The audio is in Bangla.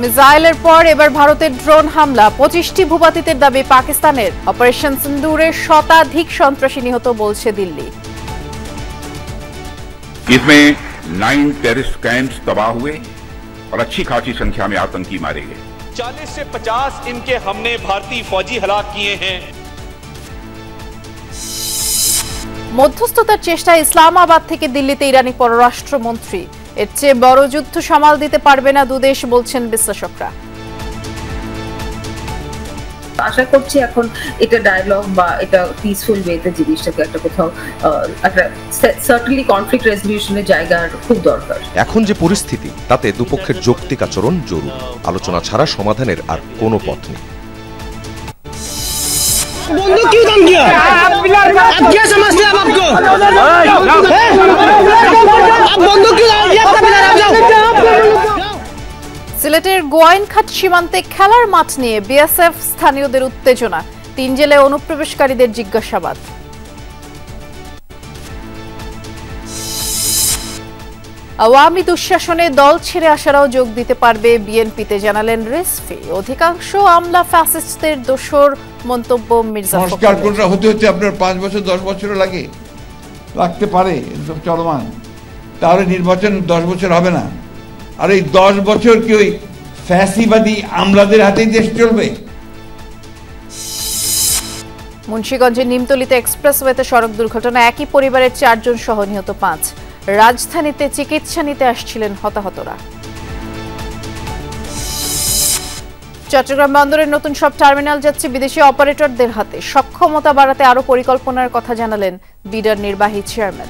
মিসাইলের পর এবার ভারতের ড্রোন হামলা, 25টি ভূপাতিতের দাবি পাকিস্তানের। অপারেশন সিন্দুরে শতাধিক সন্ত্রাসী নিহত বলছে দিল্লি। इसमें 9 टेररिस्ट कैंप्स तबाह हुए और अच्छी खासी संख्या में आतंकी मारे गए। 40 से 50 इनके हमने भारतीय फौजी हलाक किए हैं। মধ্যস্থতার চেষ্টায় ইসলামাবাদ থেকে দিল্লিতে ইরানি পররাষ্ট্রমন্ত্রী। এর চেয়ে বড় যুদ্ধ সামাল দিতে পারবে না দুদেশ, বলছেন বিশ্লেষকরা। আশা করছি এখন এটা ডায়ালগ বা এটা পিসফুল ওয়েতে জিনিসটাকে একটা কোথাও একটা সার্টেনলি কনফ্লিক্ট রেজলিউশনের জায়গা খুব দরকার। এখন যে পরিস্থিতি তাতে দুপক্ষের যৌক্তিক আচরণ জরুরি। আলোচনা ছাড়া সমাধানের আর কোনো পথ নেই। बंदूक क्यों काम किया? आप क्या समझते हैं? आप आपको आप बंदूक क्यों সিলেটের গোয়াইনঘাট সীমান্তে খেলার মাঠ নিয়ে বিএসএফ স্থানীয়দের উত্তেজনা, 3 জেলায় অনুপ্রবেশকারীদের জিজ্ঞাসাবাদ। আওয়ামী দুঃশাসনে দল ছেড়ে আসারাও যোগ দিতে পারবে বিএনপিতে, জানালেন রিজভী। অধিকাংশ আমলা ফ্যাসিস্টদের দোসর, মন্তব্য মির্জা ফখরুল। সংস্কার কোনটা হতে হতে আপনার 5 বছর 10 বছরও লাগতে পারে, এসব চলমান। তাহলে নির্বাচন 10 বছর হবে না। আর এই 10 বছর কি ওই ফ্যাসিবাদী আমলাদের হাতেই দেশ চলবে? মুন্সিগঞ্জের নিমতলিতে এক্সপ্রেসওয়েতে সড়ক দুর্ঘটনা, একই পরিবারের 4 জন সহ নিহত 5। রাজধানীতে চিকিৎসা নিতে আসছিলেন হতাহতরা। চট্টগ্রাম বন্দরের নতুন সব টার্মিনাল যাচ্ছে বিদেশি অপারেটরদের হাতে। সক্ষমতা বাড়াতে আরো পরিকল্পনার কথা জানালেন বিডার নির্বাহী চেয়ারম্যান।